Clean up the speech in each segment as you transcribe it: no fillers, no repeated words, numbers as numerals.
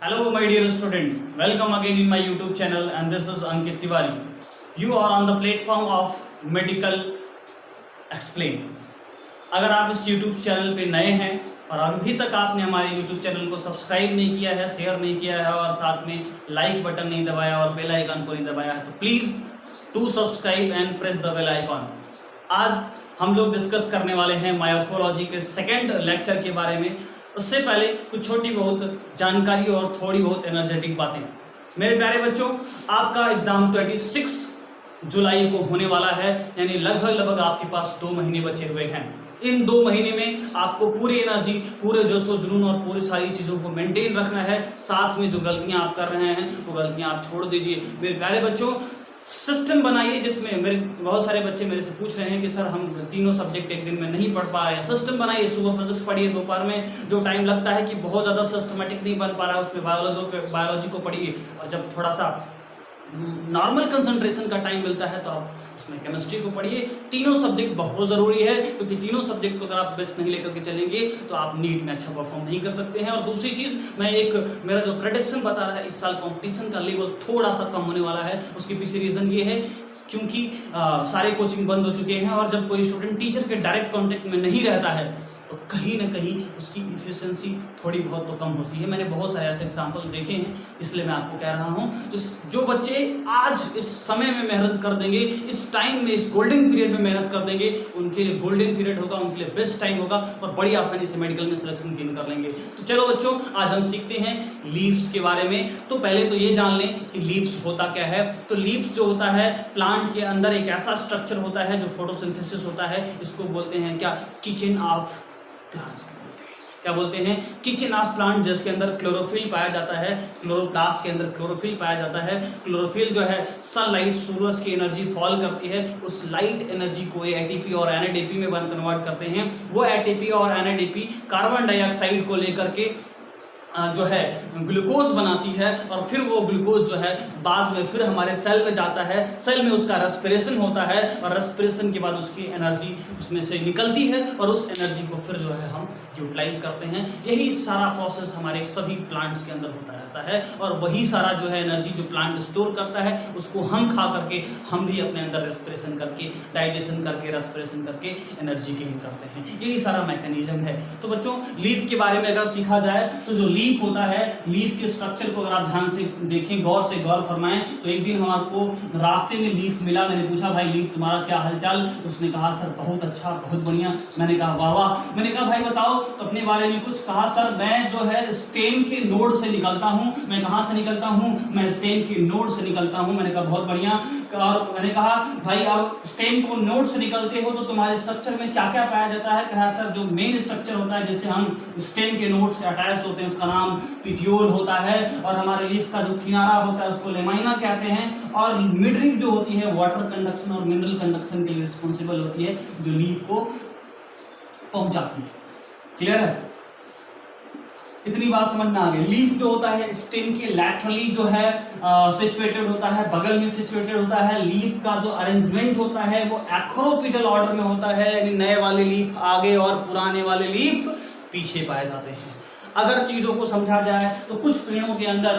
Hello my dear student, welcome again in my YouTube channel and this is Ankit Tiwari. You are on the platform of Medical Explain. अगर आप इस YouTube channel पे नए हैं और अभी तक आपने हमारे YouTube चैनल को सब्सक्राइब नहीं किया है, शेयर नहीं किया है और साथ में लाइक बटन नहीं दबाया और बेल आइकन को नहीं दबाया है तो please do subscribe and press the bell icon. आज हम लोग डिस्कस करने वाले हैं मायोफोलॉजी के सेकेंड लेक्चर के बारे में। उससे पहले कुछ छोटी बहुत जानकारी और थोड़ी बहुत एनर्जेटिक बातें। मेरे प्यारे बच्चों, आपका एग्ज़ाम 26 जुलाई को होने वाला है, यानी लगभग आपके पास 2 महीने बचे हुए हैं। इन 2 महीने में आपको पूरी एनर्जी, पूरे जोशो जुनून और पूरी सारी चीज़ों को मेंटेन रखना है। साथ में जो गलतियां आप कर रहे हैं वो गलतियां आप छोड़ दीजिए। मेरे प्यारे बच्चों, सिस्टम बनाइए जिसमें मेरे बहुत सारे बच्चे मेरे से पूछ रहे हैं कि सर हम तीनों सब्जेक्ट एक दिन में नहीं पढ़ पा रहे हैं। सिस्टम बनाइए, सुबह फिजिक्स पढ़िए, दोपहर में जो टाइम लगता है कि बहुत ज़्यादा सिस्टमेटिक नहीं बन पा रहा है उसमें बायोलॉजी को पढ़िए, और जब थोड़ा सा नॉर्मल कंसंट्रेशन का टाइम मिलता है तो आप उसमें केमिस्ट्री को पढ़िए। तीनों सब्जेक्ट बहुत ज़रूरी है, क्योंकि तीनों सब्जेक्ट को अगर आप बेस्ट नहीं लेकर के चलेंगे तो आप नीट में अच्छा परफॉर्म नहीं कर सकते हैं। और दूसरी चीज़, मैं मेरा जो प्रेडिक्शन बता रहा है, इस साल कंपटीशन का लेवल थोड़ा सा कम होने वाला है। उसके पीछे रीज़न ये है क्योंकि सारे कोचिंग बंद हो चुके हैं और जब कोई स्टूडेंट टीचर के डायरेक्ट कांटेक्ट में नहीं रहता है तो कहीं ना कहीं उसकी इफिशिएंसी थोड़ी बहुत तो कम होती है। मैंने बहुत सारे ऐसे एग्जांपल देखे हैं, इसलिए मैं आपको कह रहा हूँ। तो जो बच्चे आज इस समय में मेहनत कर देंगे, इस टाइम में, इस गोल्डन पीरियड में मेहनत कर देंगे, उनके लिए गोल्डन पीरियड होगा, उनके लिए बेस्ट टाइम होगा और बड़ी आसानी से मेडिकल में सिलेक्शन गेन कर लेंगे। तो चलो बच्चों, आज हम सीखते हैं लीव्स के बारे में। तो पहले तो ये जान लें कि लीव्स होता क्या है। तो लीव्स जो होता है, प्लांट के अंदर एक ऐसा स्ट्रक्चर होता है जो फोटोसिंथेसिस होता है। इसको बोलते हैं क्या? Kitchen of plant. क्या बोलते हैं? किचन ऑफ प्लांट, जिसके अंदर क्लोरोफिल पाया जाता है। क्लोरोप्लास्ट के अंदर क्लोरोफिल पाया जाता है। क्लोरोफिल जो है सनलाइट, सूरज की एनर्जी फॉल करती है, उस लाइट एनर्जी को एटीपी और एनएडीपी में कन्वर्ट करते हैं। वो एटीपी और एनएडीपी कार्बन डाइऑक्साइड को लेकर के जो है ग्लूकोज बनाती है और फिर वो ग्लूकोज जो है बाद में फिर हमारे सेल में जाता है। सेल में उसका रेस्पिरेशन होता है और रेस्पिरेशन के बाद उसकी एनर्जी उसमें से निकलती है और उस एनर्जी को फिर जो है हम यूटिलाइज करते हैं। यही सारा प्रोसेस हमारे सभी प्लांट्स के अंदर होता रहता है और वही सारा जो है एनर्जी जो प्लांट स्टोर करता है उसको हम खा करके, हम भी अपने अंदर रेस्पिरेशन करके, डाइजेशन करके, रेस्पिरेशन करके एनर्जी गेन करते हैं। यही सारा मैकेनिज्म है। तो बच्चों, लीफ के बारे में अगर सीखा जाए तो जो लीफ होता है, लीफ के स्ट्रक्चर को अगर आप ध्यान से देखें, गौर से गौर फरमाएं, तो एक दिन हमको रास्ते में लीफ मिला। मैंने पूछा, भाई लीफ तुम्हारा क्या हालचाल? उसने कहा, सर बहुत अच्छा, बहुत बढ़िया। मैंने कहा, वाह वाह। मैंने कहा, भाई बताओ अपने बारे में कुछ। कहा, सर मैं जो है स्टेम के नोड से निकलता हूँ। मैं कहाँ से निकलता हूँ? मैं स्टेम के नोड से निकलता हूँ। मैंने कहा, बहुत बढ़िया। और मैंने कहा, भाई अब स्टेम को नोड से निकलते हो तो तुम्हारे स्ट्रक्चर में क्या क्या पाया जाता है? कहा, सर जो मेन स्ट्रक्चर होता है जिससे हम स्टेम के नोड से अटैच होते हैं उसका नाम पिटियोल होता है, और हमारे लीफ का जो किनारा होता है उसको लेमाइना कहते हैं। और मिडरिप जो होती है वाटर कंडक्शन और मिनरल कंडक्शन के लिए रिस्पॉन्सिबल होती है, जो लीफ को पहुंचाती है। क्लियर है? इतनी बात समझ में आ गई। लीफ जो होता है स्टेम के लैटरली जो है सिचुएटेड होता है, बगल में सिचुएटेड होता है। लीफ का जो अरेंजमेंट होता है वो एक्रोपिटल ऑर्डर में होता है, यानी नए वाले लीफ आगे और पुराने वाले लीफ पीछे पाए जाते हैं। अगर चीज़ों को समझा जाए तो कुछ पेड़ों के अंदर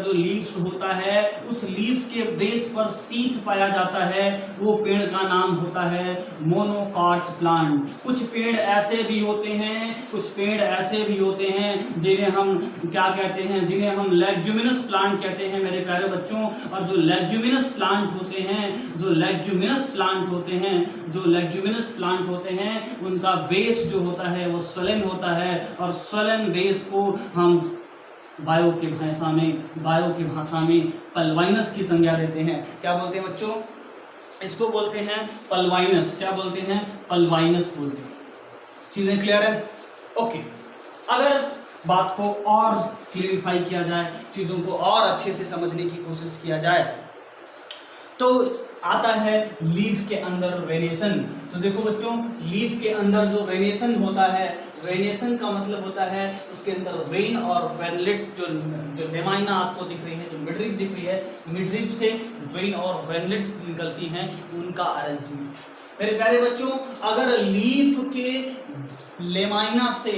जो लीव्स होता है, उस लीफ के बेस पर सीथ पाया जाता है। वो पेड़ का नाम होता है मोनोकॉट प्लांट। कुछ पेड़ ऐसे भी होते हैं जिन्हें हम क्या कहते हैं? जिन्हें हम लेग्यूमिनस प्लांट कहते हैं मेरे प्यारे बच्चों। और जो लेग्यूमिनस प्लांट होते हैं उनका बेस जो होता है वो स्वलन होता है, और स्वलन बेस को हम बायो की भाषा में पल्वाइनस की संज्ञा देते हैं। क्या बोलते हैं बच्चों? इसको बोलते हैं पल्वाइनस। क्या बोलते हैं? पल्वाइनस बोलते हैं। चीजें क्लियर है? ओके। अगर बात को और क्लियरिफाई किया जाए, चीजों को और अच्छे से समझने की कोशिश किया जाए, तो आता है लीफ के अंदर वेरिएशन। तो देखो बच्चों, लीफ के अंदर जो वेरिएशन होता है, वेरिएशन का मतलब होता है उसके अंदर वेन और वेनलेट्स, जो लेमाइना आपको दिख रही है, जो मिडरिप दिख रही है, मिडरिप से वेन और वेनलेट्स निकलती हैं, उनका अरेंजमेंट। मेरे प्यारे बच्चों, अगर लीफ के लेमाइना से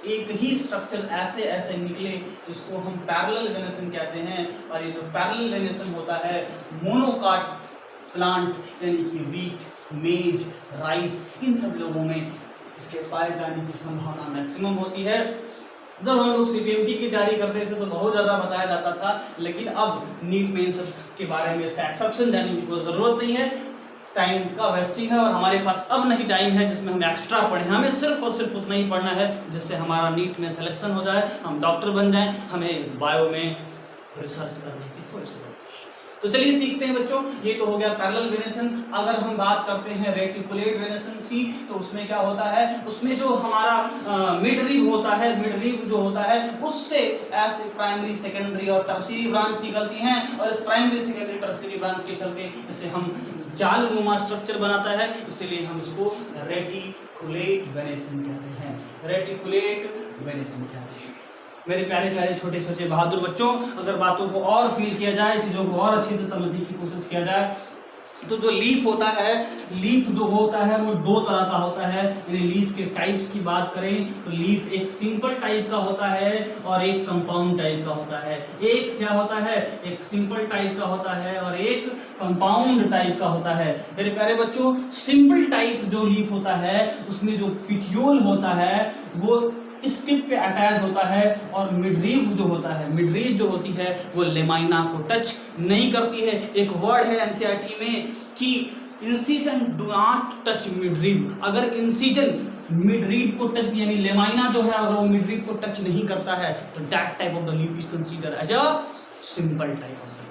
एक ही स्ट्रक्चर ऐसे ऐसे निकले, इसको हम पैरेलल वेनेशन कहते हैं। और ये जो पैरेलल वेनेशन होता है मोनोकाट प्लांट यानी कि वीट, मेज, राइस, इन सब लोगों में इसके पाए जाने की संभावना मैक्सिमम होती है। जब हम लोग सीपीएमटी की तैयारी करते थे तो बहुत ज़्यादा बताया जाता था, लेकिन अब नीट मेंस के बारे में इसका एक्सेप्शन जानने की कोई ज़रूरत नहीं है। टाइम का वेस्टिंग है और हमारे पास अब नहीं टाइम है जिसमें हम एक्स्ट्रा पढ़ें। हमें सिर्फ और सिर्फ उतना ही पढ़ना है जिससे हमारा नीट में सिलेक्शन हो जाए, हम डॉक्टर बन जाएं, हमें बायो में रिसर्च करने की कोई ज़रूरत। तो चलिए सीखते हैं बच्चों। ये तो हो गया पैरेलल वेनेशन। अगर हम बात करते हैं रेटिकुलेट वेनेशन की, तो उसमें क्या होता है, उसमें जो हमारा मिड रिब होता है, मिड रिब जो होता है उससे ऐसे प्राइमरी, सेकेंडरी और टर्शियरी ब्रांच निकलती हैं, और इस प्राइमरी, सेकेंडरी, टर्शियरी ब्रांच के चलते इसे हम जाल नुमा स्ट्रक्चर बनाता है, इसीलिए हम इसको रेटिकुलेट वेनेशन कहते हैं। रेटिकुलेट वेनेशन कहते हैं। मेरे प्यारे प्यारे छोटे छोटे बहादुर बच्चों, अगर बातों को और फील किया जाए, चीज़ों को और अच्छे से समझने की कोशिश किया जाए, तो जो लीफ होता है, लीफ जो होता है वो दो तरह का होता है। यदि लीफ के टाइप्स की बात करें तो लीफ एक सिंपल टाइप का होता है और एक कंपाउंड टाइप का होता है। एक क्या होता है, एक सिंपल टाइप का होता है और एक कंपाउंड टाइप का होता है। मेरे प्यारे बच्चों, सिंपल टाइप जो लीफ होता है उसमें जो पिटियोल होता है वो इस टिप पे अटैच होता है, और मिडरीव जो होता है, मिडरीव जो होती है वो लेमाइना को टच नहीं करती है। एक वर्ड है एनसीईआरटी में कि इंसिजन डू नॉट टच मिडरीव। अगर इंसिजन मिडरीव को टच यानी लेमाइना जो है अगर वो मिडरीव को टच नहीं करता है तो that type of the leaf is consider as a simple type of the leaf.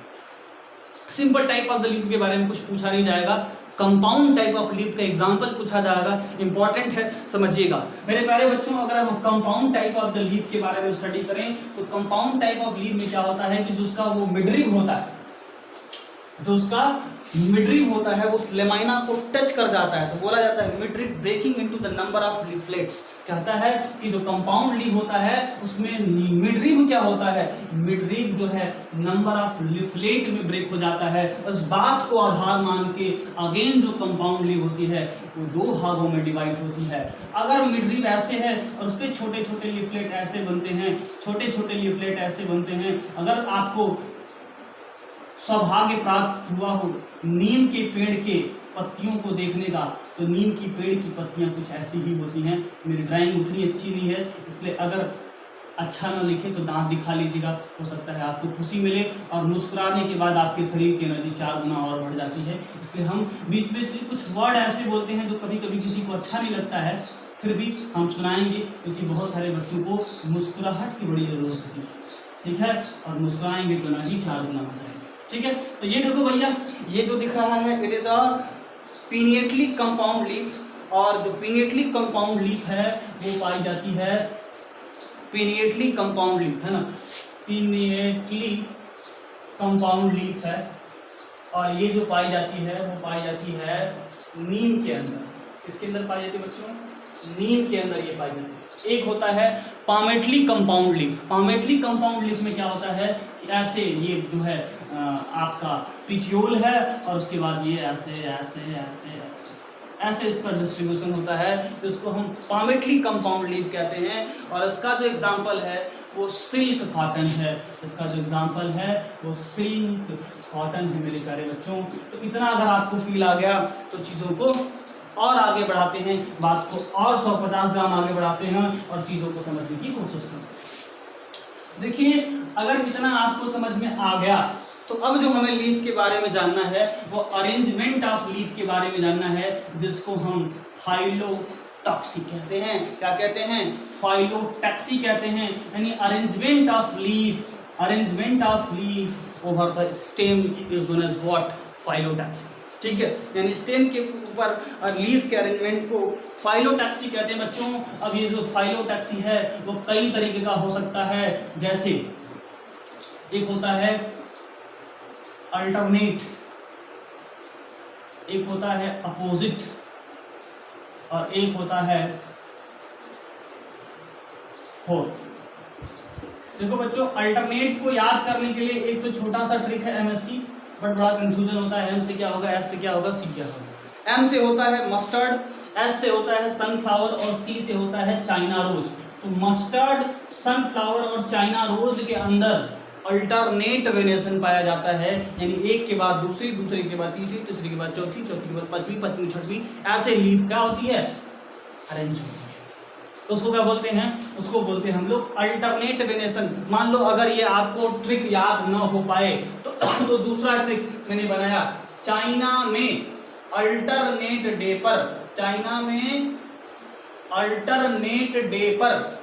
Simple type of the leaf के बारे में कुछ पूछा नहीं जाएगा, कंपाउंड टाइप ऑफ लीफ का एग्जांपल पूछा जाएगा, इंपॉर्टेंट है, समझिएगा मेरे प्यारे बच्चों। अगर हम compound type of the leaf के बारे में स्टडी करें तो कंपाउंड टाइप ऑफ लीफ में क्या होता है कि जिसका वो मिडरीव होता है, जो उसका मिडरीव होता है वो लेमाइना को टच कर जाता है, तो बोला जाता है midrib breaking into the number of leaflets. कहता है कि जो कंपाउंड लीफ होता है उसमें मिडरीव क्या होता है, मिडरीव जो है नंबर ऑफ लीफलेट में ब्रेक हो जाता है। उस बात को आधार मान के अगेन जो कंपाउंड लीफ होती है वो दो भागों में डिवाइड होती है। अगर मिडरीव ऐसे है और उस पर छोटे छोटे लीफलेट ऐसे बनते हैं, छोटे छोटे लीफलेट ऐसे बनते हैं, अगर आपको सौभाग्य प्राप्त हुआ हो नीम के पेड़ के पत्तियों को देखने का, तो नीम की पेड़ की पत्तियां कुछ ऐसी ही होती हैं। मेरी ड्राइंग उतनी अच्छी नहीं है, इसलिए अगर अच्छा ना लिखे तो दांत दिखा लीजिएगा, हो सकता है आपको खुशी मिले, और मुस्कुराने के बाद आपके शरीर की एनर्जी 4 गुना और बढ़ जाती है। इसलिए हम बीच में कुछ वर्ड ऐसे बोलते हैं जो कभी कभी किसी को अच्छा नहीं लगता है, फिर भी हम सुनाएंगे क्योंकि बहुत सारे बच्चों को मुस्कुराहट की बड़ी ज़रूरत होती है, ठीक है, और मुस्कुराएंगे तो एनर्जी 4 गुना हो जाएगी, ठीक है। तो ये देखो भैया, ये जो दिख रहा है it is a pinnately compound leaf, और जो पिनिएटली कंपाउंड लीफ है वो पाई जाती है, पिनिएटली कंपाउंड लीफ है ना, पिनिएटली कंपाउंड लीफ है, और ये जो पाई जाती है वो पाई जाती है नीम के अंदर। किसके अंदर पाई जाती है बच्चों, नीम के अंदर ये पाई जाती है। एक होता है palmately compound leaf. Palmately compound leaf में क्या होता है कि ऐसे ये जो है आपका पिटियोल है, और उसके बाद ये ऐसे ऐसे ऐसे ऐसे ऐसे इसका डिस्ट्रीब्यूशन होता है, तो इसको हम पामेटली कंपाउंड लीफ कहते हैं। और इसका जो एग्जांपल है वो सिल्क कॉटन है, इसका जो एग्जांपल है वो सिल्क कॉटन है मेरे प्यारे बच्चों। तो इतना अगर आपको फील आ गया तो चीज़ों को और आगे बढ़ाते हैं, बात को और 150 ग्राम आगे बढ़ाते हैं और चीज़ों को समझने की कोशिश करते हैं। देखिए, अगर इतना आपको समझ में आ गया तो अब जो हमें लीफ के बारे में जानना है वो अरेंजमेंट ऑफ लीफ के बारे में जानना है, जिसको हम फाइलोटैक्सी कहते हैं। क्या कहते हैं, फाइलोटैक्सी कहते हैं, यानी arrangement of leaf, arrangement of leaf over the stem is known as what, phyllotaxy, ठीक है। यानी स्टेम के ऊपर लीफ के अरेंजमेंट को फाइलोटैक्सी कहते हैं बच्चों। अब ये जो फाइलोटैक्सी है वो कई तरीके का हो सकता है, जैसे एक होता है अल्टरनेट, एक होता है अपोजिट, और एक होता है होल। देखो बच्चों, अल्टरनेट को याद करने के लिए एक तो छोटा सा ट्रिक है MSc, बट बड़ा कंफ्यूजन होता है, M से क्या होगा, S से क्या होगा, C क्या होगा। M से होता है मस्टर्ड, S से होता है सनफ्लावर और C से होता है चाइना रोज। तो मस्टर्ड, सनफ्लावर और चाइना रोज के अंदर अल्टरनेट वेरिएशन पाया जाता है, यानी एक के बाद दूसरी, दूसरे के बाद तीसरी, तीसरी के बाद चौथी, चौथी के बाद पांचवी, पांचवी छठवीं, ऐसे लीफ क्या होती है, अरेंज होती है। तो उसको क्या बोलते हैं, उसको बोलते हैं हम लोग अल्टरनेट वेरिएशन। मान लो अगर ये आपको ट्रिक याद न हो पाए तो दूसरा ट्रिक मैंने बनाया, चाइना में अल्टरनेट डे पर, चाइना में अल्टरनेट डे पर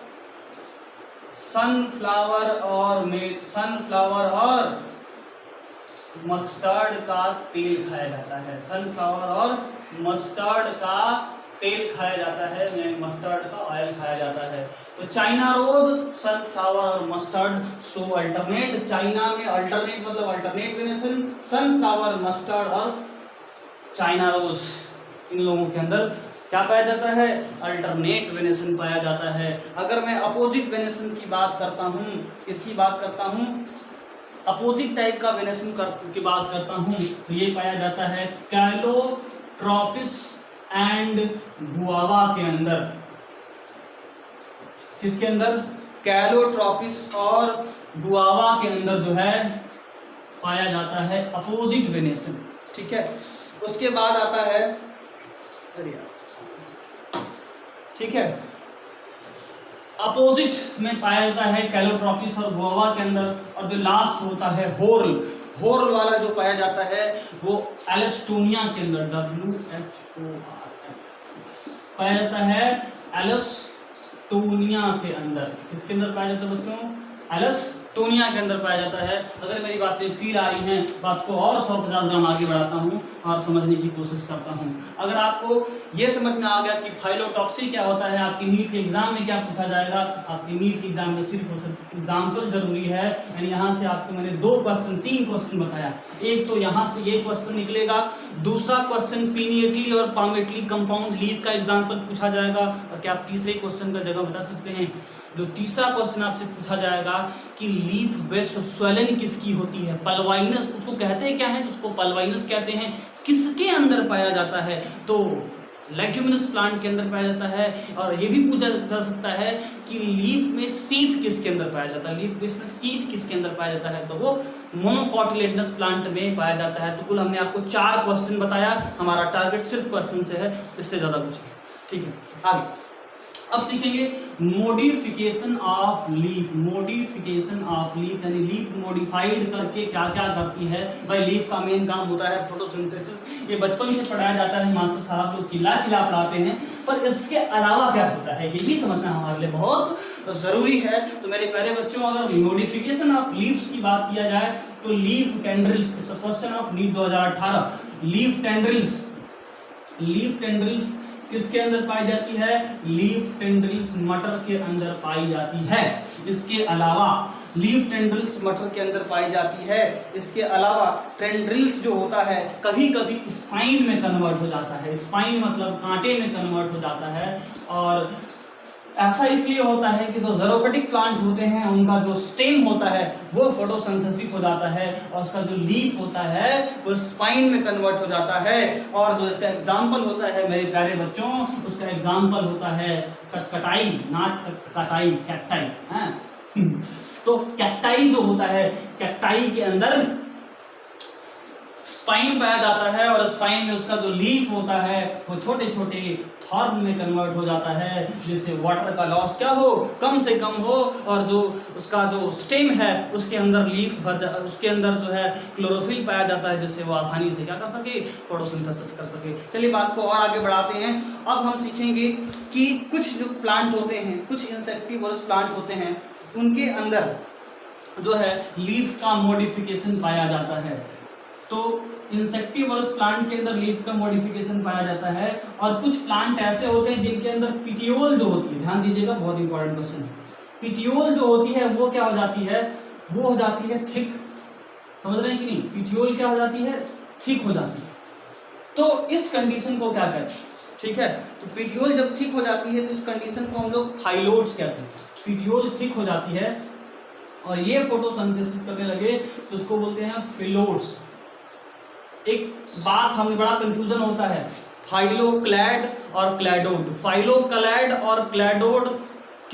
सनफ्लावर और मस्टर्ड का तेल खाया जाता है, सनफ्लावर और मस्टर्ड का तेल खाया जाता है, यानी मस्टर्ड का ऑयल खाया जाता है। तो चाइना रोज, सनफ्लावर और मस्टर्ड, सो अल्टरनेट, चाइना में अल्टरनेट मतलब अल्टरनेट वेरिएशन, सनफ्लावर, मस्टर्ड और चाइना रोज, इन लोगों के अंदर क्या पाया जाता है, अल्टरनेट वेरिएशन पाया जाता है। अगर मैं अपोजिट वेरिएशन की बात करता हूँ, किसकी बात करता हूँ, अपोजिट टाइप का वेरिएशन की बात करता हूँ, तो ये पाया जाता है कैलोट्रोपिस एंड गुआवा के अंदर। किसके अंदर, कैलोट्रोपिस और गुआवा के अंदर जो है पाया जाता है अपोजिट वेरिएशन, ठीक है। उसके बाद आता है, ठीक है, अपोजिट में पाया जाता है कैलोट्रोपिस और गुआवा के अंदर। और जो लास्ट होता है होर्ल, होर्ल वाला जो पाया जाता है वो एलिस्टोनिया के अंदर, WHORL पाया जाता है एलिस्टोनिया के अंदर। किसके अंदर पाया जाता है बच्चों, एलिस्टोनिया के अंदर पाया जाता है। अगर मेरी बातें फील आ रही हैं, बात को और 150 ग्राम आगे बढ़ाता हूँ और समझने की कोशिश करता हूँ। अगर आपको ये समझ में आ गया कि फाइलोटॉक्सी क्या होता है, आपकी नीट के एग्जाम में क्या पूछा जाएगा, आपकी नीट के एग्जाम में सिर्फ और सिर्फ एग्जाम्पल जरूरी है, यानी यहाँ से आपको मैंने 3 क्वेश्चन बताया। एक तो यहाँ से ये क्वेश्चन निकलेगा, दूसरा क्वेश्चन पीनिएटली और पामेटली कंपाउंड लीफ का एग्जाम्पल पूछा जाएगा। और क्या आप तीसरे क्वेश्चन का जगह बता सकते हैं, जो तीसरा क्वेश्चन आपसे पूछा जाएगा कि लीफ बेस्ड स्वेलन किसकी होती है, पल्वाइनस उसको कहते हैं, क्या है, उसको पल्वाइनस कहते हैं, किसके अंदर पाया जाता है, तो लेग्यूमिनस प्लांट के अंदर पाया जाता है। और ये भी पूछा जा सकता है कि लीफ में सीथ किसके अंदर पाया जाता है, लीफ बेस में सीथ किसके अंदर पाया जाता है, तो वो मोनोकोटिलेडनस प्लांट में पाया जाता है। तो कुल हमने आपको 4 क्वेश्चन बताया, हमारा टारगेट सिर्फ क्वेश्चन से है, इससे ज्यादा कुछ नहीं, ठीक है। आगे अब सीखेंगे modification of leaf, modification of leaf यानी लीफ मॉडिफाइड करके क्या क्या करती है। भाई लीफ का मेन काम होता है फोटोसिंथेसिस, ये बचपन से पढ़ाया जाता है, मास्टर साहब लोग चिल्ला पढ़ाते हैं, पर इसके अलावा क्या होता है ये भी समझना हमारे लिए बहुत जरूरी है। तो मेरे प्यारे बच्चों, अगर मॉडिफिकेशन ऑफ लीव्स की बात किया जाए तो leaf tendrils, it's a question of NEET 2018, leaf tendrils, leaf tendrils किसके अंदर पाई जाती है, लीफ टेंड्रिल्स मटर के अंदर पाई जाती है। इसके अलावा लीफ टेंड्रिल्स मटर के अंदर पाई जाती है। इसके अलावा टेंड्रिल्स जो होता है कभी कभी स्पाइन में कन्वर्ट हो जाता है, स्पाइन मतलब कांटे में कन्वर्ट हो जाता है। और ऐसा इसलिए होता है कि जो ज़ेरोफिटिक प्लांट होते हैं उनका जो स्टेम होता है वो फोटोसिंथेसिस हो जाता है और उसका जो लीफ होता है वो स्पाइन में कन्वर्ट हो जाता है। और जो इसका एग्जाम्पल होता है मेरे प्यारे बच्चों, उसका एग्जाम्पल होता है कटकटाई, नॉट कटाई, कैक्टाई है। तो कैक्टाई जो होता है, कैक्टाई के अंदर स्पाइन पाया जाता है और स्पाइन में उसका जो लीफ होता है वो छोटे छोटे थॉर्न में कन्वर्ट हो जाता है, जिससे वाटर का लॉस क्या हो, कम से कम हो। और जो उसका जो स्टेम है उसके अंदर लीफ उसके अंदर जो है क्लोरोफिल पाया जाता है, जिससे वो आसानी से क्या कर सके, फोटोसिंथेसिस कर सके। चलिए बात को और आगे बढ़ाते हैं। अब हम सीखेंगे कि कुछ जो प्लांट होते हैं, कुछ इंसेक्टिवोरस प्लांट होते हैं, उनके अंदर जो है लीफ का मॉडिफिकेशन पाया जाता है। तो इंसेक्टिवोरस प्लांट के अंदर लीफ का मॉडिफिकेशन पाया जाता है। और कुछ प्लांट ऐसे होते हैं जिनके अंदर पिटियोल जो होती है, ध्यान दीजिएगा बहुत इंपॉर्टेंट क्वेश्चन है, पिटियोल जो होती है वो क्या हो जाती है, वो हो जाती है थिक। समझ रहे हैं कि नहीं, पिटियोल क्या हो जाती है, थिक हो जाती है। तो इस कंडीशन को क्या कहते हैं, ठीक है। तो पिटियोल जब थिक हो जाती है तो इस कंडीशन को हम लोग फाइलोड्स कहते हैं। पिटियोल थिक हो जाती है और ये फोटोसिंथेसिस करने लगे तो उसको बोलते हैं फिलोड्स। एक बात हमें बड़ा कंफ्यूजन होता है, फाइलोक्लैड और क्लैडोड। फाइलोक्लैड और क्लैडोड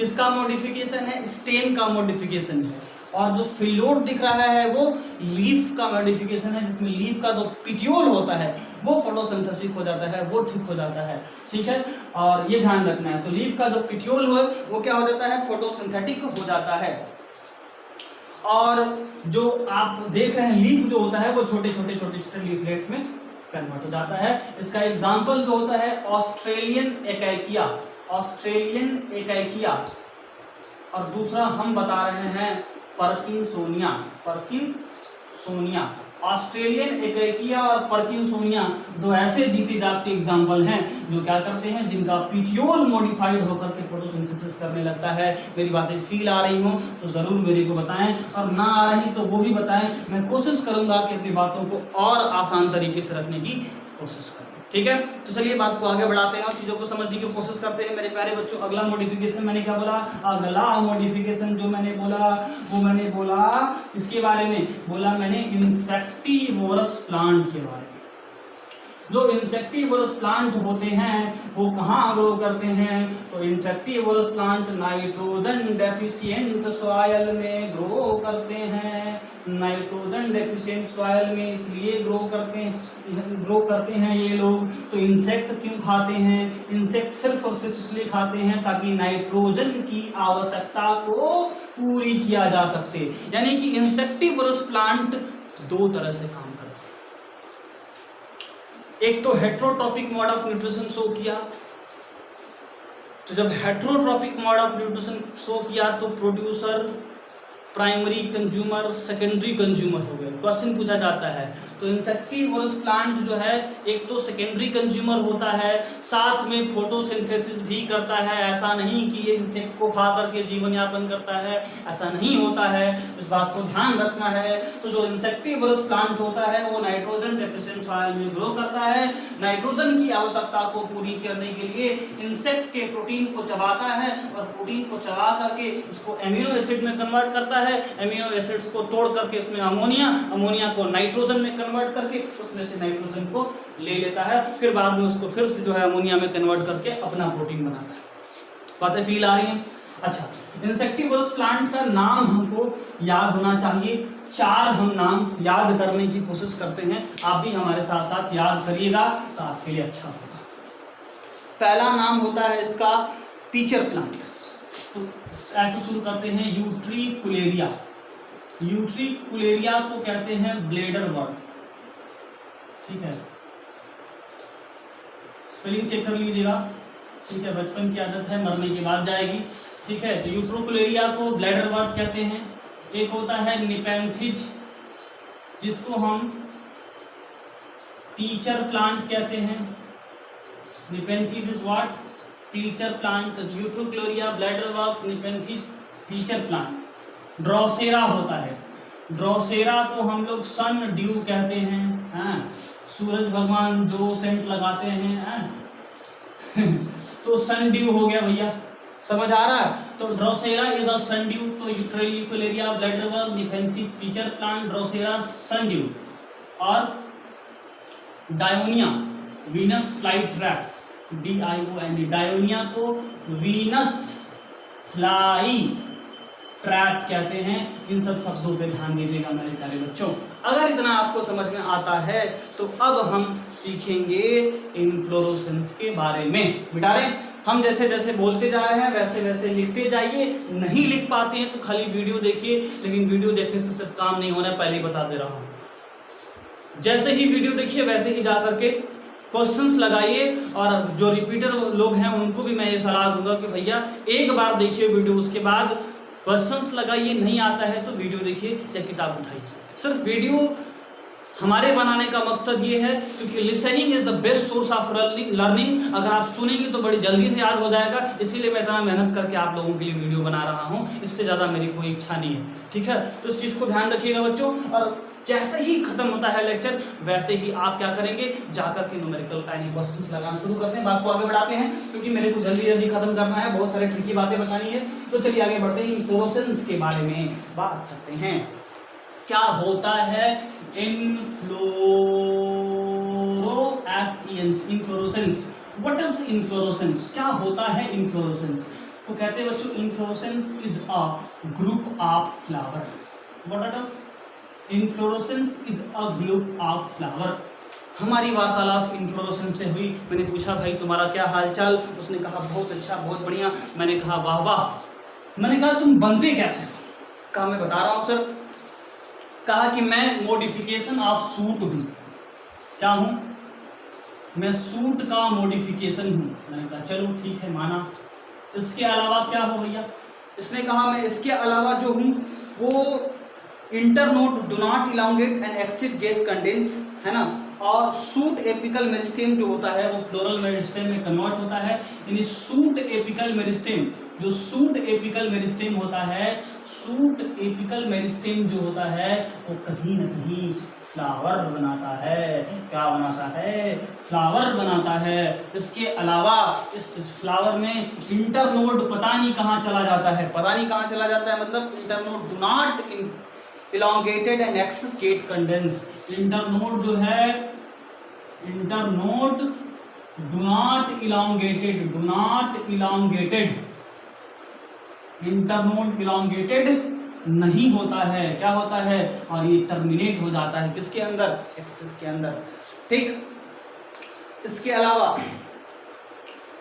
किसका मॉडिफिकेशन है? स्टेम का मॉडिफिकेशन है। और जो फिलोट दिख रहा है वो लीफ का मॉडिफिकेशन है, जिसमें लीफ का जो पिटियोल होता है वो फोटोसिंथेसिस हो जाता है, वो ठीक हो जाता है। ठीक है, और ये ध्यान रखना है। तो लीफ का जो पिटियोल हो वो क्या हो जाता है? फोटोसिंथेटिक हो जाता है। और जो आप देख रहे हैं लीफ जो होता है वो छोटे छोटे लीफलेट्स में कन्वर्ट हो जाता है। इसका एग्जाम्पल जो होता है ऑस्ट्रेलियन एकैकिया, ऑस्ट्रेलियन एकैकिया। और दूसरा हम बता रहे हैं पर्किंसोनिया, पर्किंसोनिया। ऑस्ट्रेलियन एकैकिया और पर्किंसोनिया दो ऐसे जीते जागते एग्जाम्पल हैं जो क्या करते हैं, जिनका पिटियोल मॉडिफाइड होकर के फोटोसिंथेसिस करने लगता है। मेरी बातें फील आ रही हो तो जरूर मेरे को बताएं, और ना आ रही तो वो भी बताएं। मैं कोशिश करूंगा कि अपनी बातों को और आसान तरीके से रखने की कोशिश करूं। ठीक है, तो चलिए बात को आगे बढ़ाते हैं और चीज़ों को समझने की कोशिश करते हैं मेरे प्यारे बच्चों। अगला मॉडिफिकेशन मैंने क्या बोला? अगला मॉडिफिकेशन जो मैंने बोला वो मैंने बोला इसके बारे में, बोला मैंने इंसेक्टिवोरस प्लांट के बारे में। जो इंसेक्टिवोरस प्लांट होते हैं वो कहाँ ग्रो करते हैं? तो insectivorous plant nitrogen deficient soil में ग्रो करते हैं। नाइट्रोजन डेफिशिएंट सॉइल में इसलिए ग्रो करते हैं ये लोग। तो इंसेक्ट क्यों खाते हैं? इंसेक्ट सिर्फ और सिर्फ इसलिए खाते हैं ताकि नाइट्रोजन की आवश्यकता को पूरी किया जा सके। यानी कि इंसेक्टिवोरस प्लांट दो तरह से काम करते हैं। एक तो heterotrophic mode of nutrition show किया, तो जब heterotrophic mode of nutrition show किया तो producer, primary consumer, secondary consumer हो गए। क्वेश्चन पूछा जाता है तो इंसेक्टिवोरस प्लांट जो है एक तो सेकेंडरी कंज्यूमर होता है, साथ में फोटोसिंथेसिस भी करता है। ऐसा नहीं कि ये इंसेक्ट को खा करके जीवन यापन करता है, ऐसा नहीं होता है, इस बात को ध्यान रखना है। तो जो इंसेक्टिवोरस प्लांट होता है वो नाइट्रोजन डेफिशिएंट सॉइल में ग्रो करता है। नाइट्रोजन की आवश्यकता को पूरी करने के लिए इंसेक्ट के प्रोटीन को चबाता है और प्रोटीन को चबा करके उसको एमिनो एसिड में कन्वर्ट करता है। एमिनो एसिड्स को तोड़ करके उसमें अमोनिया को नाइट्रोजन में कन्वर्ट करके उसमें से नाइट्रोजन को ले लेता है, फिर बाद में उसको फिर से जो है अमोनिया में कन्वर्ट करके अपना प्रोटीन बनाता है। बातें फील आ रही हैं? अच्छा, इंसेक्टिवोरस प्लांट का नाम हमको याद होना चाहिए। 4 हम नाम याद करने की कोशिश करते हैं, आप भी हमारे साथ साथ याद करिएगा तो आपके लिए अच्छा होगा। पहला नाम होता है इसका पीचर प्लांट। तो ऐसे शुरू करते हैं, यूट्रिकुलेरिया। यूट्रिकुलेरिया को कहते हैं ब्लेडर वर्ड। ठीक है, स्पेलिंग चेक कर लीजिएगा। ठीक है, बचपन की आदत है, मरने के बाद जाएगी। ठीक है, तो यूट्रिकुलेरिया को ब्लेडर वर्ड कहते हैं। एक होता है निपेंथिज, जिसको हम पीचर प्लांट कहते हैं। Nepenthes is what? Pitcher plant. Utricularia, bladderwort, Nepenthes, pitcher plant. Drosera होता है। ड्रोसेरा को हम लोग सन ड्यू कहते हैं। सूरज भगवान जो सेंट लगाते हैं तो सन ड्यू हो गया भैया, समझ आ रहा है? तो Drosera is a sundew. तो Utricularia, bladderwort, Nepenthes, pitcher plant, Drosera, sundew. और Dionaea, Venus flytrap, DION। Dionaea को वीनस फ्लाई ट्रैप कहते हैं। इन सब शब्दों पे ध्यान दीजिएगा मेरे प्यारे बच्चों। अगर इतना आपको समझ में आता है तो अब हम सीखेंगे इन्फ्लोरेसेंस के बारे में। बेटा रे, हम जैसे जैसे बोलते जा रहे हैं वैसे वैसे लिखते जाइए। नहीं लिख पाते हैं तो खाली वीडियो देखिए, लेकिन वीडियो देखने से सिर्फ काम नहीं हो रहा है, पहले ही बता दे रहा हूँ। जैसे ही वीडियो देखिए वैसे ही जा करके क्वेश्चंस लगाइए। और जो रिपीटर लोग हैं उनको भी मैं ये सलाह दूंगा कि भैया एक बार देखिए वीडियो, उसके बाद क्वेश्चंस लगाइए। नहीं आता है तो वीडियो देखिए या किताब उठाइए। सिर्फ वीडियो हमारे बनाने का मकसद ये है क्योंकि listening is the best source of learning. अगर आप सुनेंगे तो बड़ी जल्दी से याद हो जाएगा, इसीलिए मैं इतना मेहनत करके आप लोगों के लिए वीडियो बना रहा हूँ। इससे ज़्यादा मेरी कोई इच्छा नहीं है। ठीक है, तो इस चीज़ को ध्यान रखिएगा बच्चों। और जैसे ही खत्म होता है लेक्चर वैसे ही आप क्या करेंगे, जाकर के न्यूमेरिकल टाइनी क्वेश्चंस लगाना शुरू करते हैं। बात को आगे बढ़ाते हैं क्योंकि मेरे को जल्दी जल्दी खत्म करना है, बहुत सारे ट्रिकी बातें बतानी है। तो चलिए आगे बढ़ते हैं, इन्फ्लोरेसेंस के बारे में बात करते हैं। क्या होता है इन्फ्लोरेसेंस? What is inflorescence? क्या होता है इन्फ्लोरेसेंस? तो कहते हैं बच्चों inflorescence is a group of flower. What it is? Inflorescence is a group of flower. हमारी वार्तालाप इन्फ्लोरेसेंस से हुई। मैंने पूछा भाई तुम्हारा क्या हालचाल? उसने कहा बहुत अच्छा, बहुत बढ़िया। मैंने कहा वाह वाह। मैंने कहा तुम बनते कैसे हो? कहा मैं बता रहा हूँ सर। कहा कि मैं मॉडिफिकेशन ऑफ सूट हूँ। क्या हूँ? मैं सूट का मॉडिफिकेशन हूँ। मैंने कहा चलो ठीक है, माना। इसके अलावा क्या हो भैया? इसने कहा मैं इसके अलावा जो हूँ वो internode do not elongate and exit gas condense, है ना। और सूट एपिकल मेरिस्टेम जो होता है वो फ्लोरल मेरिस्टेम में कन्वर्ट होता है। यानी सूट एपिकल मेरिस्टेम, जो सूट एपिकल मेरिस्टेम होता है, सूट एपिकल मेरिस्टेम जो होता है वो कहीं ना कहीं फ्लावर बनाता है। क्या बनाता है? फ्लावर बनाता है। इसके अलावा इस फ्लावर में इंटरनोड पता नहीं कहाँ चला जाता है। पता नहीं कहाँ चला जाता है मतलब internode do not elongated and excess gate condense। Internode जो है, internode do not elongated, do not elongated, internode elongated नहीं होता है। क्या होता है? और ये टर्मिनेट हो जाता है किसके अंदर? एक्सिस के अंदर। ठीक। इसके अलावा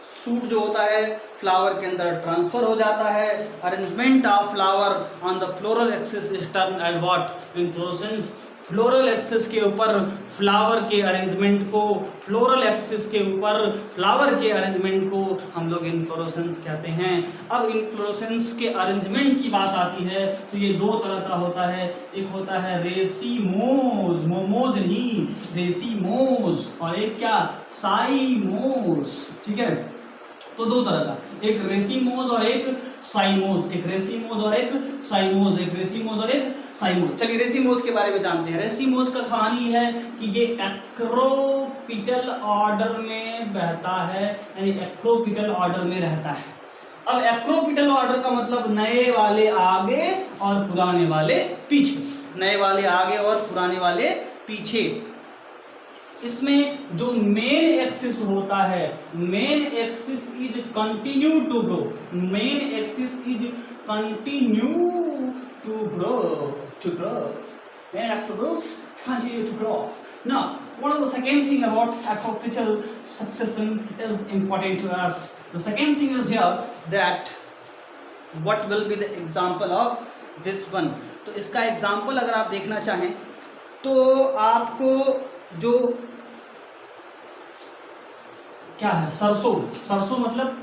सूट जो होता है फ्लावर के अंदर ट्रांसफर हो जाता है। Arrangement of flower on the floral axis is termed as what? Inflorescence. Floral axis के ऊपर फ्लावर के अरेंजमेंट को, फ्लोरल एक्सिस के ऊपर फ्लावर के अरेंजमेंट को हम लोग इन्फ्लोरेसेंस कहते हैं। अब इन्फ्लोरेसेंस के अरेंजमेंट की बात आती है तो ये दो तरह का होता है। एक होता है रेसीमोज, मोमोज नहीं, रेसीमोज, और एक क्या? साइमोज। ठीक है, तो दो तरह का, एक रेसीमोज और एक साइमोज, एक रेसीमोज और एक साइमोज, एक रेसीमोज और एक साइमोज। चलिए रेसीमोज के बारे में जानते हैं। रेसीमोज का कहानी है कि ये एक्रोपिटल ऑर्डर में बहता है, यानी एक्रोपिटल ऑर्डर में रहता है। अब एक्रोपिटल ऑर्डर का मतलब नए वाले आगे और पुराने वाले पीछे, नए वाले आगे और पुराने वाले पीछे। इसमें जो मेन एक्सिस होता है, main axis is continue to grow, main axis is continue to grow, main axis continue to grow. Now, what is the second thing about acropital succession is important to us. The second thing is here that what will be the example of this one. तो इसका example अगर आप देखना चाहें तो आपको जो क्या है, सरसों, सरसों मतलब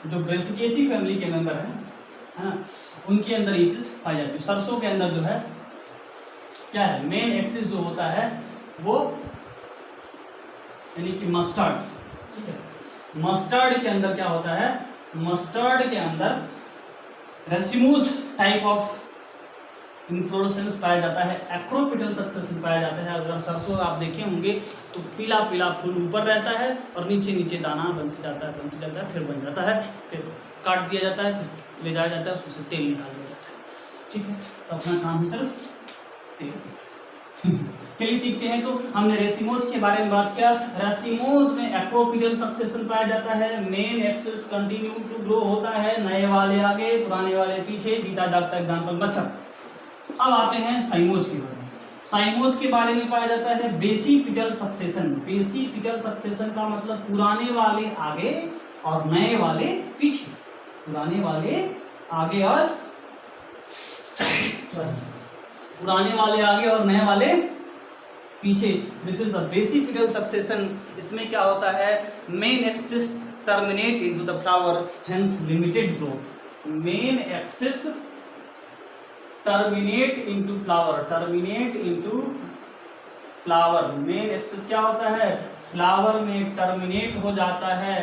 जो ब्रेसिकेसी फैमिली के मेंबर है ना, उनके अंदर ये चीज पाई जाती है। सरसों के अंदर जो है क्या है, मेन एक्सिस जो होता है वो यानी कि मस्टर्ड। ठीक है, मस्टर्ड के अंदर क्या होता है, मस्टर्ड के अंदर रेसिमोज टाइप ऑफ इन्फ्लोरेसेंस पाया जाता है, एक्रोपिटल सक्सेशन पाया जाता है। अगर सरसों आप देखे होंगे तो पीला पीला फूल ऊपर रहता है और नीचे नीचे दाना बनते जाता है, फिर बन जाता है, फिर काट दिया जाता है, फिर ले जाया जाता है, उसमें से तेल निकाल दिया जाता है। ठीक है, तो अपना काम है सिर्फ तेल। चलिए सीखते हैं। तो हमने रेसिमोज के बारे में बात किया। रेसिमोज में एक्रोपिटल सक्सेशन पाया जाता है, main axis continue to grow होता है, नए वाले आगे पुराने वाले पीछे, जीता जागता एग्जाम्पल मस्टर्ड। अब आते हैं साइमोज के बारे में। साइमोज के बारे में पाया जाता है बेसिपिटल सक्सेशन। बेसिपिटल सक्सेशन का मतलब पुराने वाले आगे और नए वाले पीछे, पुराने वाले आगे और पुराने वाले आगे और नए वाले पीछे। This is a basipetal succession. इसमें क्या होता है, main axis terminate into the flower, hence limited growth. Main axis terminate into flower, terminate into flower. Main axis क्या होता है, फ्लावर में टर्मिनेट हो जाता है,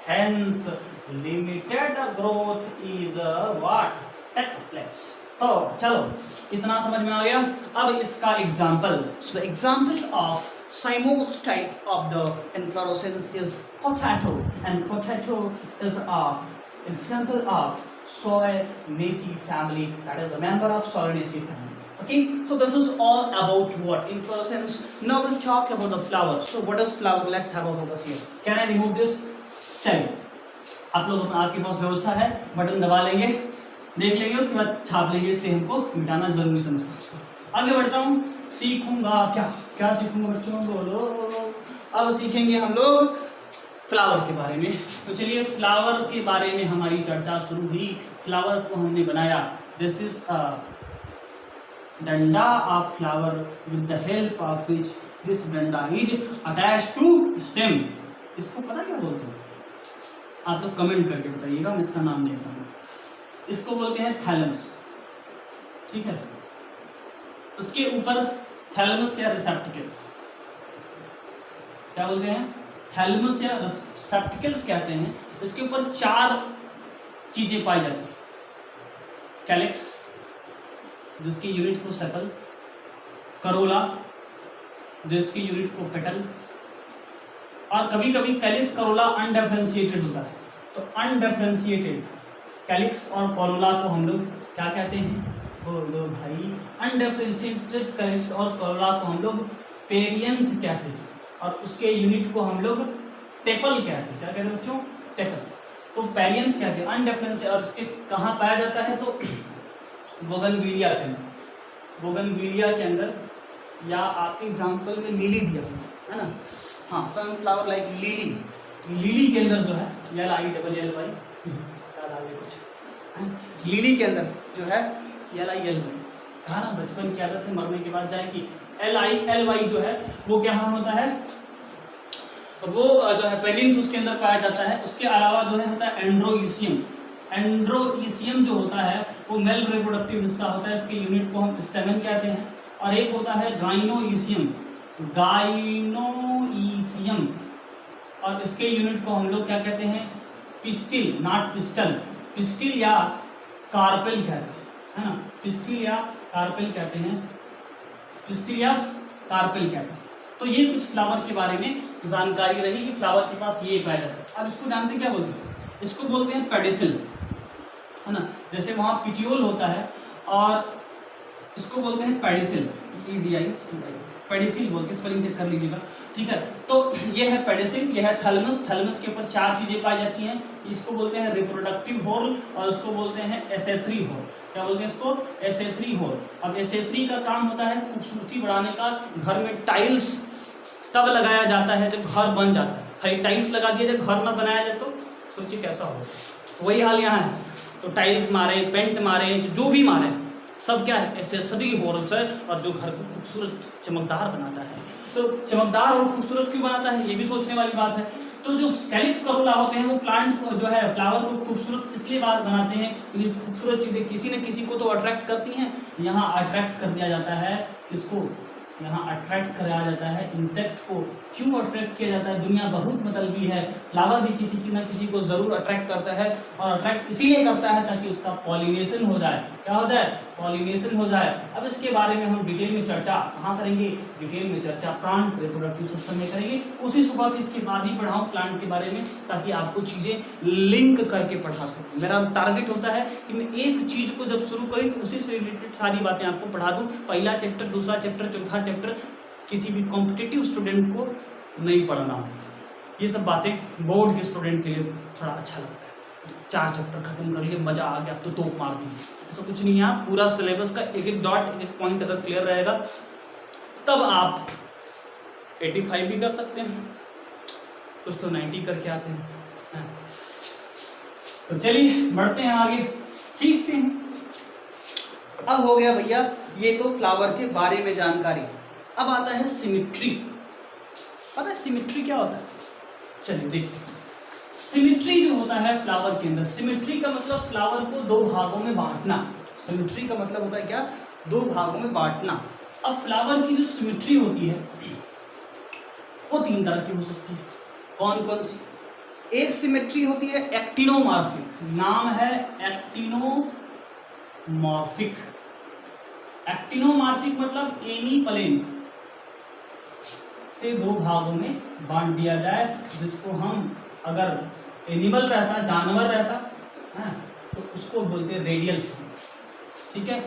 hence limited growth is what take place. तो चलो इतना समझ में आ गया। अब इसका example, so the example of cymose type of the inflorescence is potato, and potato is a example of Solanaceae family, that is the member of Solanaceae family. Okay, so this is all about what inflorescence. Now we'll talk about the flower. So what is flower? Let's have a focus here. Can I remove this? चलिए, आप लोग आपके पास व्यवस्था है, button दबा लेंगे, देख लेंगे, उसके बाद छाप लेंगे, इसलिए हमको मिटाना जरूरी समझा उसको। आगे बढ़ता हूँ, सीखूंगा क्या क्या सीखूंगा बच्चों, बोलो। अब सीखेंगे हम लोग फ्लावर के बारे में। तो चलिए, फ्लावर के बारे में हमारी चर्चा शुरू हुई। फ्लावर को हमने बनाया, दिस इज अ डंडा of flower with the help of which this डंडा इज अटैच टू स्टेम। इसको पता क्या बोलते हैं? आप लोग कमेंट करके बताइएगा, मैं इसका नाम देता हूँ। इसको बोलते हैं थैलमस, ठीक है। उसके ऊपर थैलमस या रिसेप्टिकल्स, क्या बोलते हैं? थैलमस या रिसेप्टिकल्स कहते हैं। इसके ऊपर 4 चीजें पाई जाती हैं। कैलिक्स, जिसकी यूनिट को सेपल, करोला, जिसकी यूनिट को पेटल, और कभी कभी कैलिक्स करोला अनडिफरेंशिएटेड होता है। तो अनडिफरेंशिएटेड कैलिक्स और करोला को हम लोग क्या कहते हैं? बोलो भाई, अनडिफरेंशिएटेड कैलिक्स और करोला को हम लोग पेरियंथ कहते हैं, और उसके यूनिट को हम लोग टेपल कहते हैं। क्या कहते हैं बच्चों? टेपल। तो पेरियंथ कहते हैं अनडिफरेंशिएटेड। और इसके कहाँ पाया जाता है? तो बोगनविलिया के अंदर, बोगनविलिया के अंदर, या आपके एग्जाम्पल में लिली दिया है ना, हाँ, सनफ्लावर लाइक लिली, लिली के अंदर जो है LILLY, याद आ गया कुछ, लिली के अंदर जो है LILY, कहा ना बचपन की आदत है, मरने के बाद जाएगी। LILY जो है वो क्या होता है? वो जो है पेरियंथ उसके अंदर पाया जाता है। उसके अलावा जो है होता है एंड्रोइसियम। एंड्रोइसियम जो होता है वो मेल रिप्रोडक्टिव हिस्सा होता है, इसके यूनिट को हम स्टेमन कहते हैं। और एक होता है गाइनोइसियम, गाइनोइसियम, और इसके यूनिट को हम लोग क्या कहते हैं? पिस्टिल, नॉट पिस्टल, पिस्टिल या कार्पेल कहते हैं, है ना, पिस्टिल या कार्पेल कहते हैं, पिस्टिल या कार्पेल कहते हैं। तो ये कुछ फ्लावर के बारे में जानकारी रही कि फ्लावर के पास ये पाया जाता है। अब इसको जानते क्या बोलते हैं? इसको बोलते हैं पेडिसिल, है ना। जैसे वहाँ पिटियोल होता है, और इसको बोलते हैं पेडिसिल, EDICI, पेडिसिल बोल के स्पेलिंग चेक कर लीजिएगा, ठीक है। तो ये है पेडिसिल, ये है थैलमस। थैलमस के ऊपर 4 चीजें पाई जाती हैं। इसको बोलते हैं रिप्रोडक्टिव होल, और इसको बोलते हैं एसेसरी होल। क्या बोलते हैं इसको? Accessory whole. अब एसेसरी का काम होता है खूबसूरती बढ़ाने का। घर में टाइल्स तब लगाया जाता है जब घर बन जाता है। खाली टाइल्स लगा दिया, जब घर ना बनाया जाए तो सोचिए कैसा हो। वही हाल यहाँ है। तो टाइल्स मारे, पेंट मारे, जो भी मारे, सब क्या है? एसेसरी होल्स है, और जो घर को खूबसूरत चमकदार बनाता है। तो चमकदार और खूबसूरत क्यों बनाता है, ये भी सोचने वाली बात है। तो जो कैलिक्स करोला होते हैं वो प्लांट को जो है फ्लावर को खूबसूरत इसलिए बनाते हैं क्योंकि खूबसूरत चीजें किसी न किसी को तो अट्रैक्ट करती हैं। यहाँ अट्रैक्ट कर दिया जाता है किसको? यहाँ अट्रैक्ट कराया जाता है इंसेक्ट को। क्यों अट्रैक्ट किया जाता है? दुनिया बहुत मतलबी है। फ्लावर भी किसी की ना किसी को जरूर अट्रैक्ट करता है, और अट्रैक्ट इसीलिए करता है ताकि उसका पॉलिनेशन हो जाए। क्या हो जाए? पॉलिनेशन हो जाए। अब इसके बारे में हम डिटेल में चर्चा कहाँ करेंगे? डिटेल में चर्चा प्लांट रिप्रोडक्टिव सिस्टम में करेंगे। उसी सुबह इसके बाद ही पढ़ाऊँ प्लांट के बारे में, ताकि आपको चीजें लिंक करके पढ़ा सकूँ। मेरा टारगेट होता है कि मैं एक चीज को जब शुरू करें तो उसी से रिलेटेड सारी बातें आपको पढ़ा दूँ। पहला चैप्टर, दूसरा चैप्टर, चौथा चैप्टर किसी भी कॉम्पिटिटिव स्टूडेंट को नहीं पढ़ना हो। ये सब बातें बोर्ड के स्टूडेंट के लिए थोड़ा अच्छा लगता है। 4 चैप्टर खत्म कर लिए, मजा आ गया, अब तो तोप मार दी। ऐसा कुछ नहीं है। पूरा सिलेबस का एक एक डॉट, एक एक पॉइंट अगर क्लियर रहेगा तब आप 85 भी कर सकते हैं, कुछ तो 90 करके आते हैं। तो चलिए बढ़ते हैं आगे, सीखते हैं। अब हो गया भैया ये तो फ्लावर के बारे में जानकारी। अब आता है सिमिट्री। पता है सिमिट्री क्या होता है? चलिए देखते हैं। सिमिट्री जो होता है फ्लावर के अंदर, सिमिट्री का मतलब फ्लावर को 2 भागों में बांटना। सिमिट्री का मतलब होता है क्या? 2 भागों में बांटना। अब फ्लावर की जो सिमिट्री होती है वो 3 तरह की हो सकती है। कौन कौन सी? एक सिमिट्री होती है एक्टिनोमॉर्फिक, नाम है एक्टिनोमॉर्फिक। एक्टिनोमॉर्फिक मतलब एनी प्लेन से 2 भागों में बांट दिया जाए, जिसको हम अगर एनिमल रहता, जानवर रहता है तो उसको बोलते हैं रेडियल। ठीक है,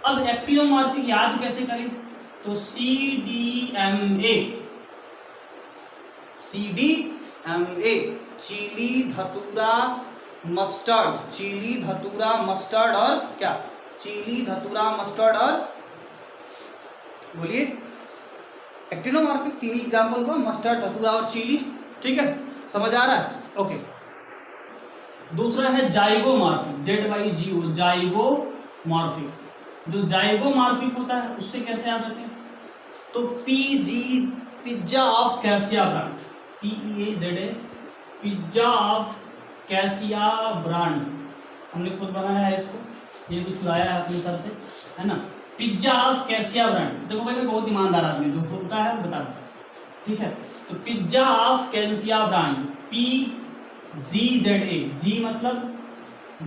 अब एक्टिनोमॉर्फिक याद कैसे करें, तो CDMA, CDMA, चिली, धतूरा, मस्टर्ड, चिली, धतूरा, मस्टर्ड और क्या, चिली, धतूरा, मस्टर्ड और बोलिए एक्टिनोमॉर्फिक, 3 एग्जाम्पल हुआ, मस्टर्ड, धतूरा और चिली। ठीक है, समझ आ रहा है? ओके। दूसरा है जाइगोमॉर्फिक, ZYGO, जाइगोमॉर्फिक। जो जाइगोमॉर्फिक होता है उससे कैसे याद रखें, तो PG, pizza of cassia brand, PEAZA, pizza of cassia brand, हमने खुद बनाया है इसको, ये तो चुराया है अपने सर से, है ना। पिज्जा ऑफ कैसिया ब्रांड, देखो भाई मैं बहुत ईमानदार आदमी, जो होता है बता दो, ठीक है। तो pizza of cassia brand, PZA, G मतलब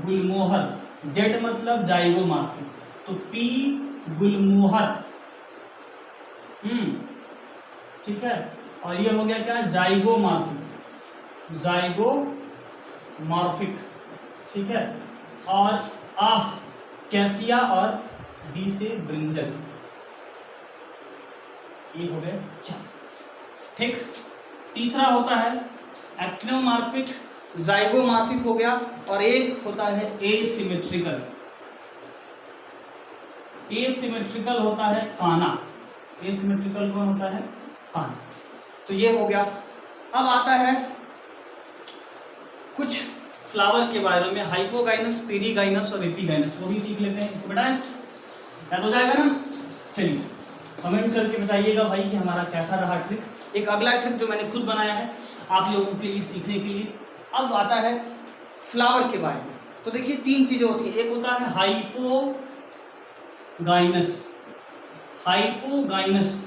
गुलमोहर, Z मतलब जाइगोमॉर्फिक, तो P गुलमोहर, ठीक है। और ये हो गया क्या, जाइगोमॉर्फिक, जाइगोमॉर्फिक, ठीक है। और ऑफ कैसिया और B से ब्रिंजल, ये हो गए 4, ठीक। तीसरा होता है एक्टिनोमॉर्फिक, जाइगोमॉर्फिक हो गया, और एक होता है एसिमेट्रिकल, एसिमेट्रिकल होता है काना, एसिमेट्रिकल कौन होता है, काना। तो ये हो गया। अब आता है कुछ फ्लावर के बारे में, हाइपोगाइनस, पेरीगाइनस और एपीगाइनस, वो भी सीख लेते हैं, इसको बताएं, याद हो जाएगा ना। चलिए कमेंट करके बताइएगा भाई कि हमारा कैसा रहा ट्रिक। एक अगला ट्रिक जो मैंने खुद बनाया है आप लोगों के लिए सीखने के लिए। अब आता है फ्लावर के बारे में, तो देखिए 3 चीजें होती है, एक होता है हाइपोगाइनस, हाइपोगाइनस,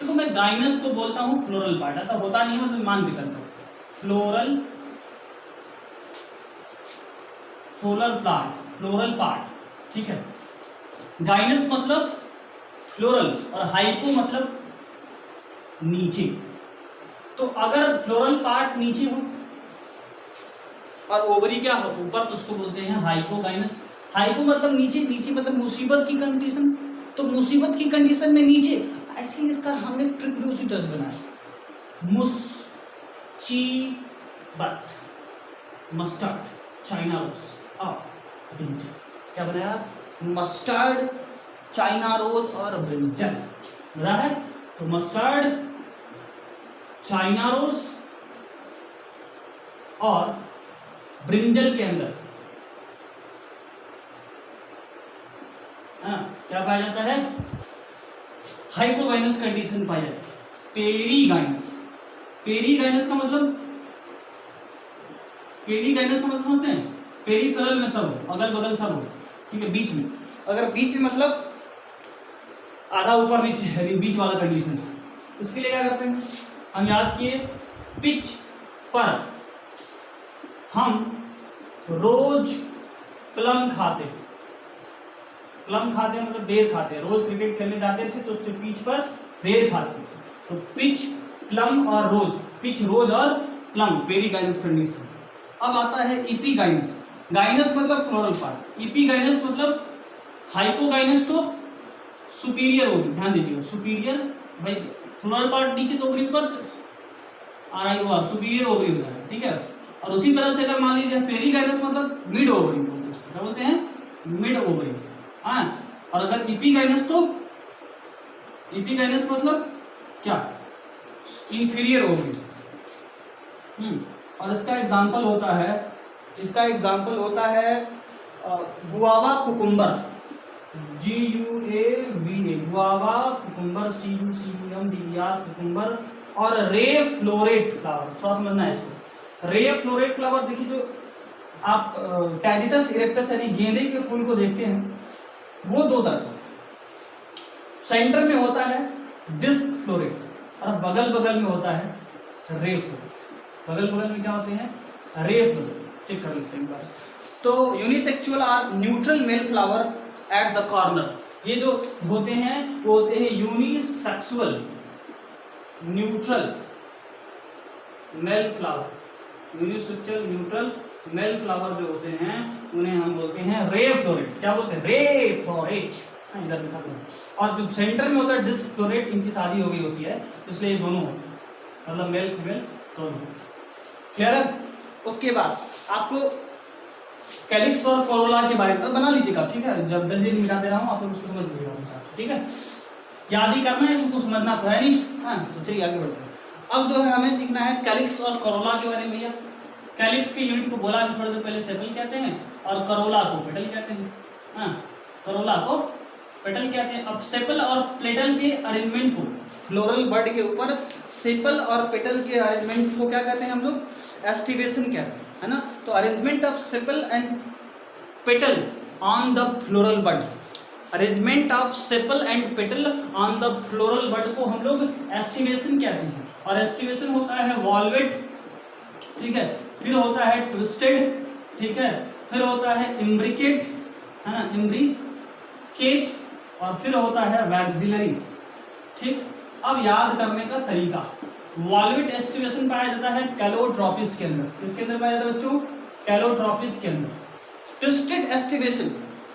तो मैं गाइनस को बोलता हूँ फ्लोरल पार्ट, ऐसा होता नहीं है, मतलब मान भी करता हूँ, फ्लोरल पार्ट, ठीक है। गाइनस मतलब फ्लोरल और हाइपो मतलब नीचे, तो अगर फ्लोरल पार्ट नीचे हो और ओवरी क्या हो ऊपर, तो उसको बोलते हैं हाइपोगाइनस। हाइपो मतलब नीचे, नीचे मतलब मुसीबत की कंडीशन, तो मुसीबत की कंडीशन में नीचे, ऐसे इसका हमने ट्रिक भी उसी तरह से बनाया, मुसीबत, मस्टर्ड, चाइना रोज और ब्रिंजल, क्या बनाया, मस्टर्ड, चाइना रोज और ब्रिंजल, बना है। तो मस्टर्ड, चाइना रोज और ब्रिंजल के अंदर क्या पाया जाता है, हाइपोगाइनस कंडीशन पाई जाती है। पेरीगाइनस, पेरीगाइनस का मतलब, पेरीगाइनस का मतलब समझते हैं, पेरीफेरल में सब हो, अगल बगल सब हो, ठीक है, बीच में, अगर बीच में मतलब आधा ऊपर नीचे है, बीच वाला कंडीशन, उसके लिए क्या करते हैं हम, याद किए, पिच पर हम रोज प्लम खाते, प्लम खाते मतलब बेर खाते, रोज क्रिकेट खेलने जाते थे तो उसके पिच पर बेर खाते, तो पिच, प्लम और रोज, पिच, रोज और प्लम, पेरीगाइनस कंडीशन। अब आता है इपीगाइनस, गाइनस मतलब फ्लोरल पार्ट, इपीगाइनस मतलब हाइपोगाइनस तो सुपीरियर होगी, ध्यान दीजिएगा, सुपीरियर, भाई फ्लोरल पार्ट नीचे तो ओवरी ऊपर आ रहा हुआ, सुपीरियर ओवरी होता है, ठीक है। और उसी तरह से अगर मान लीजिए पेरीगाइनस मतलब मिड ओवरी बोलते हैं, क्या बोलते हैं, मिड ओवरी, हाँ। और अगर इपीगाइनस तो, इपीगाइनस मतलब क्या, इंफीरियर ओवरी। और इसका एग्जाम्पल होता है, इसका एग्जाम्पल होता है guava cucumber, GUAVA, guava cucumber, CUCUMBER cucumber, और रे फ्लोरेट फ्लावर, थोड़ा समझना है इसको। रे फ्लोरेट फ्लावर देखिए, जो आप टैजिटस इरेक्टस यानी गेंदे के फूल को देखते हैं, वो 2 तरह का, सेंटर में होता है डिस्क फ्लोरेट और बगल बगल में होता है रे फ्लोरेट, बगल बगल में क्या होते हैं, रे फ्लोरेट, चेक कर लेते हैं। तो unisexual or neutral male flower at the corner, ये जो होते हैं वो होते हैं unisexual neutral male flower, unisexual neutral male flower जो होते हैं उन्हें हम बोलते हैं रे फ्लोरेट, क्या बोलते हैं, रे फ्लोरेट, हाँ इधर लिखा तो, और जो सेंटर में होता है डिस्क्लोरेट, इनकी शादी हो गई होती है इसलिए ये दोनों होते हैं, मतलब मेल फीमेल दोनों। क्लियर है? उसके बाद आपको कैलिक्स और कोरोला के बारे में बना लीजिएगा, ठीक है, जब जल्दी मिटा दे रहा हूँ आप लोग उसको समझ लीजिएगा, ठीक है, याद ही करना है, उनको समझना तो है नहीं। हाँ तो चलिए आगे बढ़ते हैं। अब जो है हमें सीखना है कैलिक्स और कोरोला के बारे में। भैया कैलिक्स के यूनिट को बोला अभी थोड़ी देर पहले सेपल कहते हैं और करोला को पेटल कहते हैं। हाँ करोला को पेटल कहते हैं। अब सेपल और पेटल के अरेंजमेंट को, फ्लोरल बड के ऊपर सेपल और पेटल के अरेंजमेंट को क्या कहते हैं हम लोग? एस्टिवेशन कहते हैं, है ना। तो arrangement of sepal and petal on the floral bud, arrangement of sepal and petal on the floral bud को हम लोग एस्टिवेशन कहते हैं। और एस्टिवेशन होता है वॉल्वेट, ठीक है, फिर होता है ट्विस्टेड, ठीक है, फिर होता है इम्ब्रिकेट, है ना, इम्ब्रिकेट, और फिर होता है वैक्सिलरी, ठीक। अब याद करने का तरीका, वॉल्वेट एस्टिवेशन पाया जाता है कैलोट्रोपिस के अंदर। किसके अंदर पाया जाता है बच्चों? कैलोट्रोपिस के अंदर। ट्विस्टेड एस्टिवेशन,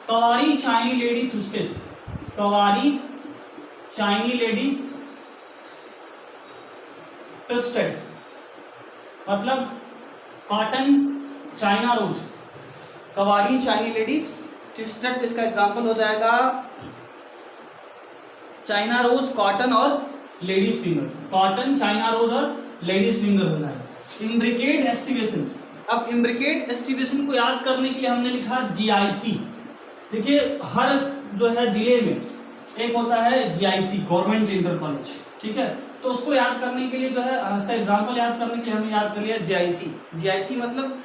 कवारी चाइनी लेडी ट्विस्टेड, कवारी चाइनी लेडी ट्विस्टेड, मतलब कॉटन चाइना रोज, कवारी चाइनी लेडीज ट्विस्टेड, इसका एग्जांपल हो जाएगा चाइना रोज, कॉटन और ladies finger, cotton China rose और लेडीज फिंगर हो जाएगा। इम्ब्रिकेट एस्टिवेशन, अब इम्ब्रिकेट एस्टिवेशन को याद करने के लिए हमने लिखा GIC। देखिए हर जो है जिले में एक होता है GIC, गवर्नमेंट इंटर कॉलेज, ठीक है, तो उसको याद करने के लिए जो है इसका एग्जांपल याद करने के लिए हमने याद कर लिया GIC। GIC मतलब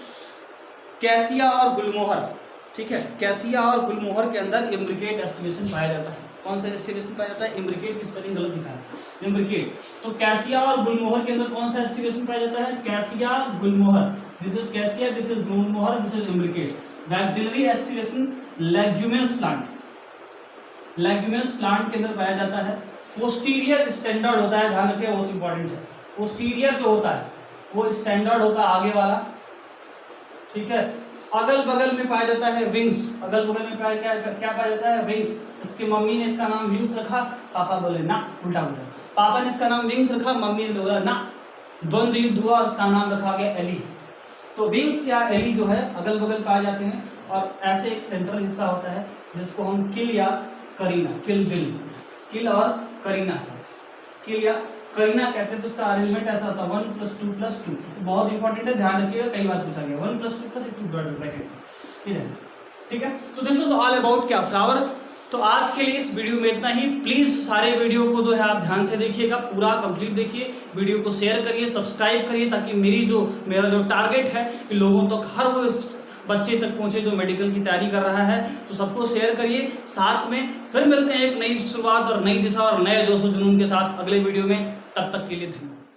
कैसिया और गुलमोहर, ठीक है, कैसिया और गुलमोहर के अंदर इम्ब्रिकेट एस्टिवेशन पाया जाता है। कौन सा एस्टिवेशन पाया जाता है? इम्ब्रिकेट की स्पेलिंग गलत लिखा है, इम्ब्रिकेट। तो कैसिया और गुलमोहर के अंदर कौन सा एस्टिवेशन पाया जाता है? Cassia Gulmohar, this is cassia, this is Gulmohar, this is imbricate. Vexillary aestivation leguminous plant, leguminous plant के अंदर पाया जाता है। पोस्टीरियर स्टैंडर्ड होता है, ध्यान रखिए बहुत इंपॉर्टेंट है। पोस्टीरियर जो होता है वो स्टैंडर्ड होता है, आगे वाला, ठीक है। अगल बगल में पाया जाता है विंग्स, अगल बगल में क्या पाया जाता है? विंग्स। इसकी मम्मी ने इसका नाम विंग्स रखा, पापा बोले ना, उल्टा उल्टा, पापा ने इसका नाम विंग्स रखा, मम्मी ने बोला ना, द्वंद्व युद्ध हुआ, उसका नाम रखा गया एली। तो विंग्स या एली जो है अगल बगल पाए जाते हैं, और ऐसे एक सेंट्रल हिस्सा होता है जिसको हम किल या करीना, किल बिल, किल और करीना, किल या करीना कहते हैं। तो उसका अरेंजमेंट ऐसा होता है 1 + 2 + 2, बहुत इंपॉर्टेंट है, ध्यान रखिएगा, कई बार पूछा गया 1 + 2 + 2 डॉट ब्रैकेट, ठीक है। तो दिस इज ऑल अबाउट क्या फ्लावर। तो आज के लिए इस वीडियो में इतना ही। प्लीज सारे वीडियो को जो है आप ध्यान से देखिएगा, पूरा कंप्लीट देखिए, वीडियो को शेयर करिए, सब्सक्राइब करिए, ताकि मेरा जो टारगेट है कि लोगों तक हर वो बच्चे तक पहुंचे जो मेडिकल की तैयारी कर रहा है। तो सबको शेयर करिए, साथ में फिर मिलते हैं एक नई शुरुआत और नई दिशा और नए जोश जुनून के साथ अगले वीडियो में। तब तक के लिए धन्यवाद।